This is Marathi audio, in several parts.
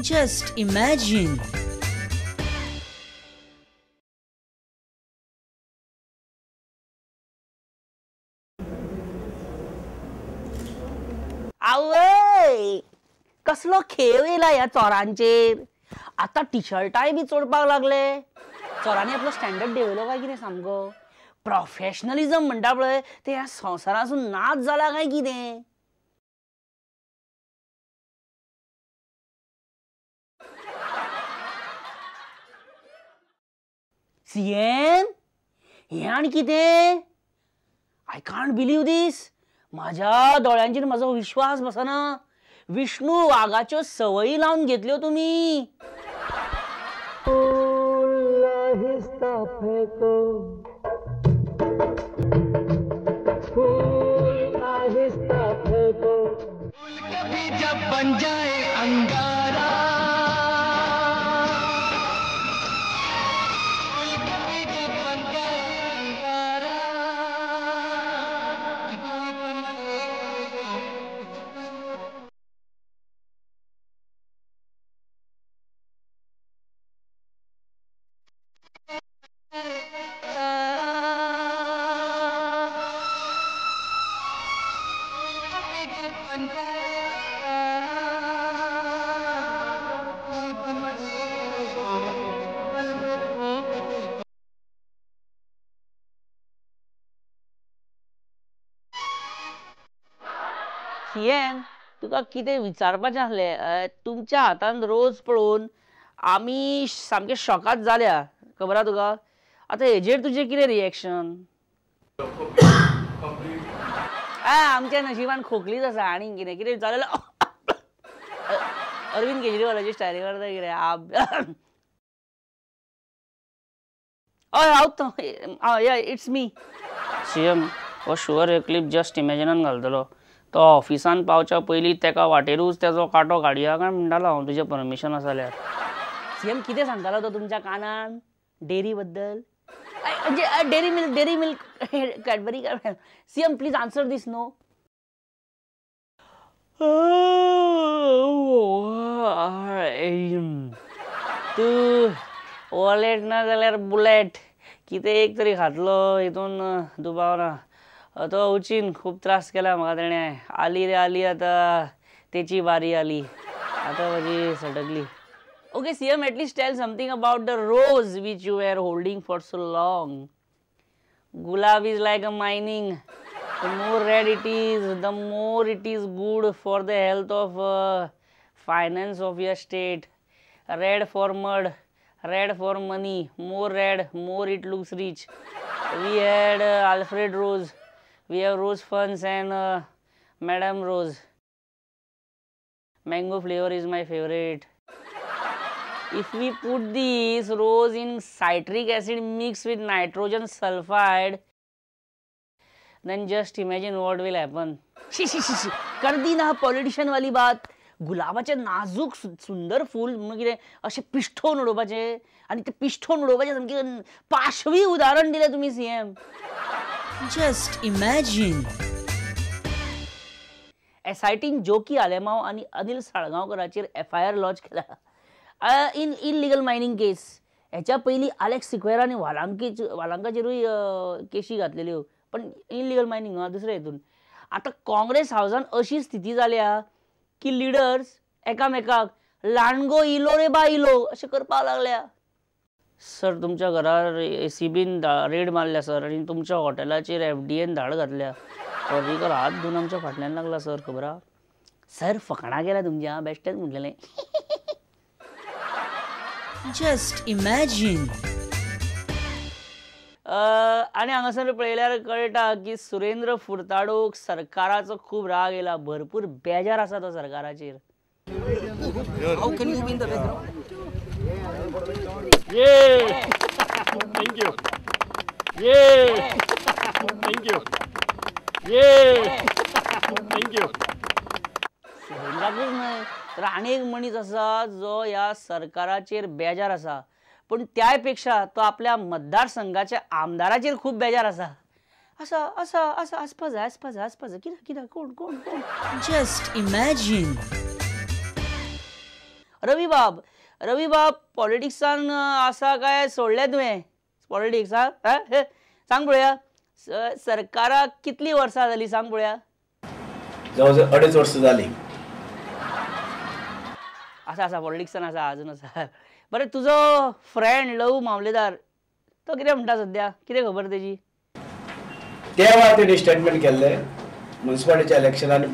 Just imagine. आवय कसलो खेळ येला या चोरांचेर. आता टी शर्टाय बी चोरपाक लागले. चोरांनी आपलो स्टँडर्ड देंवयलो काय कितें सामको. प्रोफेशनलिझम म्हणटा पळय ते ह्या संवसारासून नाच जाला काय कितें. सीएम हे आनी कितें. आय कांट बिलीव दीस. माझ्या डोळ्यांचेर माझो विश्वास बसना. विष्णू वाघाच्यो सवयी लावन घेतल्यो तुम्ही. जब बन जाए अंगारा सीएम तुका कितें विचारपाचें आसलें. तुमच्या हातान रोज पळोवन आमी सामके शॉकाद जाल्या खबर आहा तुका. आतां हेजेर तुजें कितें रिएक्शन. आमच्या नशिबान खोकलीच आसा आनी कितें. कितें जालें अरविंद केजरीवालाची स्टायली करता कितें. हय हांव इट्स मी. सीएम हो शुअर हे क्लिप जस्ट इमॅजिनान घालतलो. तो ऑफिसान पावच्या पयलीं तेका वाटेरूच तेजो कांटो काडया काय म्हणटालो हांव तुजें परमिशन आसा जाल्यार. सीएम कितें सांगतालो तो तुमच्या कानान डेरी बद्दल. Dairy milk Cadbury. CM please answer this no. तू वॉलेट ना जाल्यार बुलेट कितें एक तरी खातलो हितून दुबावना. तो उचीन खूब त्रास केला म्हाका तेणें. आली रे आली आतां तेची बारी आली. आतां म्हजी सटकली. Okay, CM, at least tell something about the rose which you were holding for so long. Gulab is like a mining. The more red it is, the more it is good for the health of finance of your state. Red for mud, red for money. More red, more it looks rich. We had Alfred Rose. We have Rose Funds and Madame Rose. Mango flavor is my favorite. If we put this rose in citric acid mixed with nitrogen sulfide, then just imagine what will happen. शी कर दी ना पॉलिटिशियन वाली बात. गुलाबाचे नाजूक सुंदर फूल म्हणजे असे पिष्ठोन उडोवपाचे आणि ते पिष्ठोन उडोवपाचे सामके पाशवी उदाहरण दिले तुम्ही सीएम. Just imagine. एसआयटीन जोकी आलेमाव आणि अनिल साळगांवकराचेर FIR लॉन्च केला. इन इलिगल मायनिंग केस. ह्याच्या पयलीं आलेक्स सिक्वेरानी वालांकाचेरूय केशी घातलेल्यो पण इलिगल मायनिंग दुसऱ्या हितून. आतां काँग्रेस हावसान अशी स्थिती जाल्या की लिडर्स एकामेकाक लांडगो इलो रे बा इलो अशें करपाक लागल्या. सर तुमच्या घरार ACBन रेड मारल्या सर आनी तुमच्या हॉटेलाचेर FDAन धाड घातल्या. पर्रीकर हात धुवन आमच्या फाटल्यान लागला सर खबर आहा. सर फकाणां केल्या तुमच्या बेश्टेच म्हणलेलें. Just imagine. आणि हांगासर पळयल्यार कळटा की सुरेंद्र फुर्ताडोक सरकाराचो खूब राग येयला. भरपूर बेजार आसा तो सरकाराचेर. How can you be in the background? Yeah. Thank you. Yeah. Thank you. Yeah. Thank you. सुरेंद्राकूच न्हय तर आनी एक मनीस आसा जो ह्या सरकाराचेर बेजार आसा. पण त्याय पेक्षा तो आपल्या मतदारसंघाच्या आमदाराचेर खूब बेजार आसा. आसपा जाय कित्याक कोण. Just imagine. रवी बाब पॉलिटिक्सान आसा काय सोडले तुवें पॉलिटिक्स सांग पळोवया सरकाराक कितली वर्सां जाली सांग पळोवया जवळजवळ 2.5 वर्ष जाली आसा पॉलिटिक्सान आसा अजून आसा बरें तुजो फ्रेंड लव मामलेदार तो कितें म्हणटा सध्या कितें खबर तेजी तेव्हा तेणी स्टेटमेंट केल्ले म्युनिसिपालिटीच्या इलेक्शनान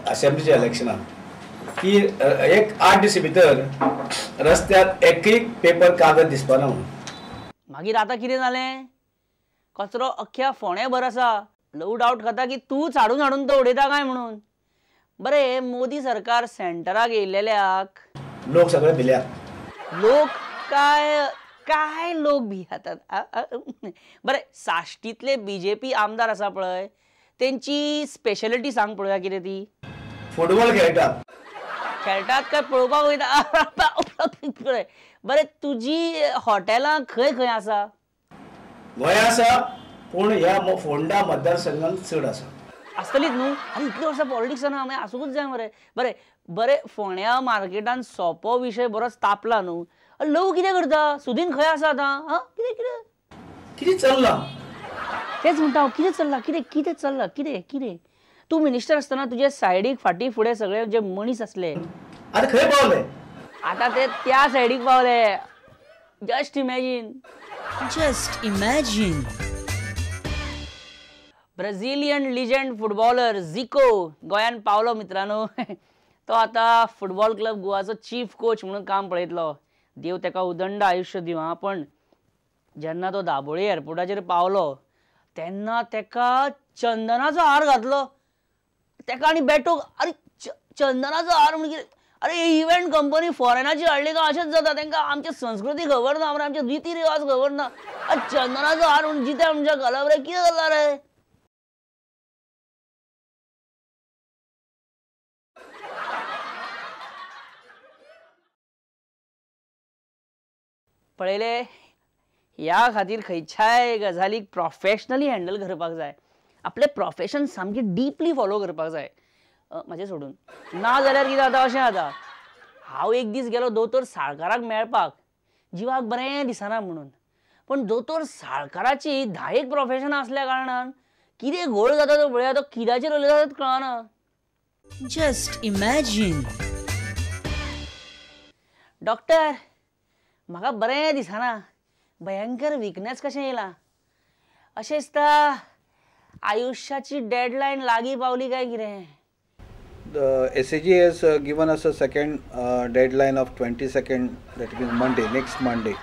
असेंब्लीच्या इलेक्शनान की एक 8 दिसा भितर रस्त्यार एकय पेपर कागद दिसपाना म्हणून मागीर आतां कितें जालें कचरो अख्ख्या फोंड्याभर आसा लव डावट खाता की तूंच हाडून तो उडयता काय म्हणून बरें मोदी सरकार सेंटराक येयलेल्याक लोक सगळे भिल्यात लोक काय लोक भियातात बरें साश्टीतले बीजेपी आमदार आसा पळय तेंची स्पेशलिटी सांग पळोवया कितें ती फुटबॉल खेळटात काय पळोवपाक वयता बरें तुजी हॉटेलां खंय आसा गोंय आसा पूण ह्या फोंडा मतदारसंघात चड आसा आसतलीच न्हू आनी इतली वर्सां पॉलिटिक्सान हांवें आसूंकच जाय मरे बरें फोंड्या मार्केटान सोंपो विशय बरोच तापला न्हू लव कितें करता सुदीन खंय आसा आतां कितें चल्लां तेच म्हणटा हांव कितें चल्लां कितें तूं मिनिस्टर आसतना तुजे सायडीक फाटीं फुडें सगळे जे मनीस आसले आतां खंय पावले आतां ते त्या सायडीक पावले just imagine Brazilian legend footballer Zico गोंयान पावलो मित्रांनो तो आता फुटबॉल क्लब गोवाचो चीफ कोच म्हणून काम पळयतलो देव तेका उदंड आयुष्य दिवं पण जेन्ना तो दाबोळी एअरपोर्टाचेर पावलो तेन्ना तेका चंदनाचो हार घातलो तेका आनी बेटो अरे चंदनाचो हार म्हणजे अरे इव्हेंट कंपनी फॉरेनाची हाडली का अशेंच जाता तांकां आमची संस्कृती खबर ना आमचे रिती रिवाज खबर ना चंदनाचो हार म्हणून जिते आमच्या घालप रे कितें जाता रे पळयले ह्या खातीर खंयच्याय गजालीक प्रोफेशनली हँडल करपाक जाय आपले प्रोफेशन सामके डीपली फॉलो करपाक जाय म्हाजें सोडून ना जाल्यार कितें जाता अशें जाता हांव एक दीस गेलो दोतोर साळकाराक मेळपाक जिवाक बरें दिसना म्हणून पण दोतोर साळकाराची 10 प्रोफेशनां असल्या कारणान कितें घोळ जाता तो पळया तो कित्याचेर उलयता तें कळना जस्ट इमॅजिन डॉक्टर म्हाका बरें दिसना भयंकर वीकनेस कशें येयलां अशें दिसता आयुष्याची डेडलायन लागीं पावली काय कितें The SAG has given us a second deadline of 22nd, that means Monday, next Monday.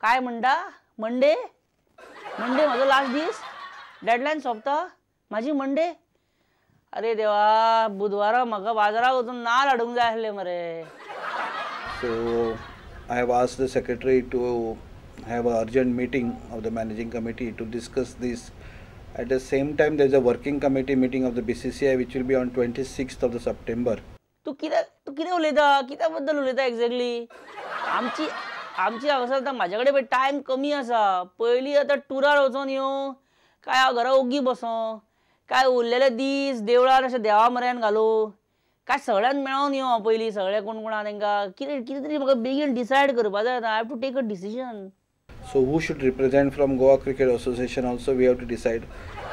काय म्हणटा मंडे म्हजो लास्ट दीस डेडलायन सोंपता म्हाजी मंडे अरे देवा बुधवारा म्हाका बाजाराक वचून नाल्ल हाडूंक जाय आसले मरे So I have asked the secretary to have an urgent meeting of the managing committee to discuss this. At the same time, there is a working committee meeting of the BCCI which will be on 26th of the September. तू कितें उलयता कित्या बद्दल उलयता एक्झॅक्टली आमची हांगासर आतां म्हाजे कडेन टायम कमी आसा पयलीं आतां टुरार वचोन येवं काय हांव घरा ओग्गी बसों काय उरलेले दीस देवळान अशें देवा म्हऱ्यान घालूं काय सगळ्यांक मेळोन येवं पयलीं सगळे कोण आहा तांकां कितें तरी म्हाका बेगीन डिसायड करपाक जाय I have to take a decision So who should represent from Goa Cricket Association also we have to decide.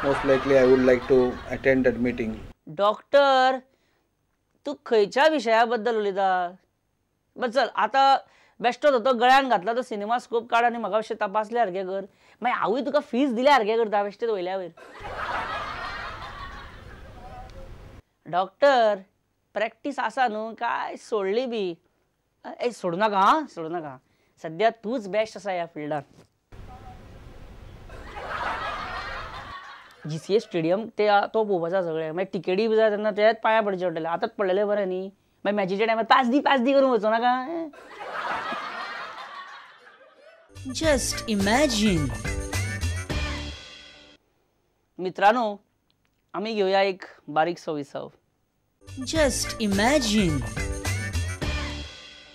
Most likely I would like to attend that meeting. Doctor तू खंयच्या विशया बद्दल उलयता बस चल आतां बेश्टोच तो गळ्यान घातला तो सिनेमा स्कोप काड आनी म्हाका अशें तपासल्या सारकें कर मागीर हांवूय तुका फीज दिल्या सारकें करता बेश्टेच वयल्या वयर डॉक्टर प्रॅक्टीस आसा न्हू काय सोडली बी सोडू नाका सध्या तूच बेस्ट आसा ह्या फिल्डान GCA स्टेडियम ते तो पळोवपाचा सगळे मागीर टिकेटी बी जाय तेन्ना तेच पांया पडचे पडटले आतांच पडलेले बरें न्ही मागीर मॅचीच्या टायमार पांच दी करूंक वचो नाका जस्ट इमॅजिन मित्रांनो आमी घेवया एक बारीक सो विसव जस्ट इमॅजिन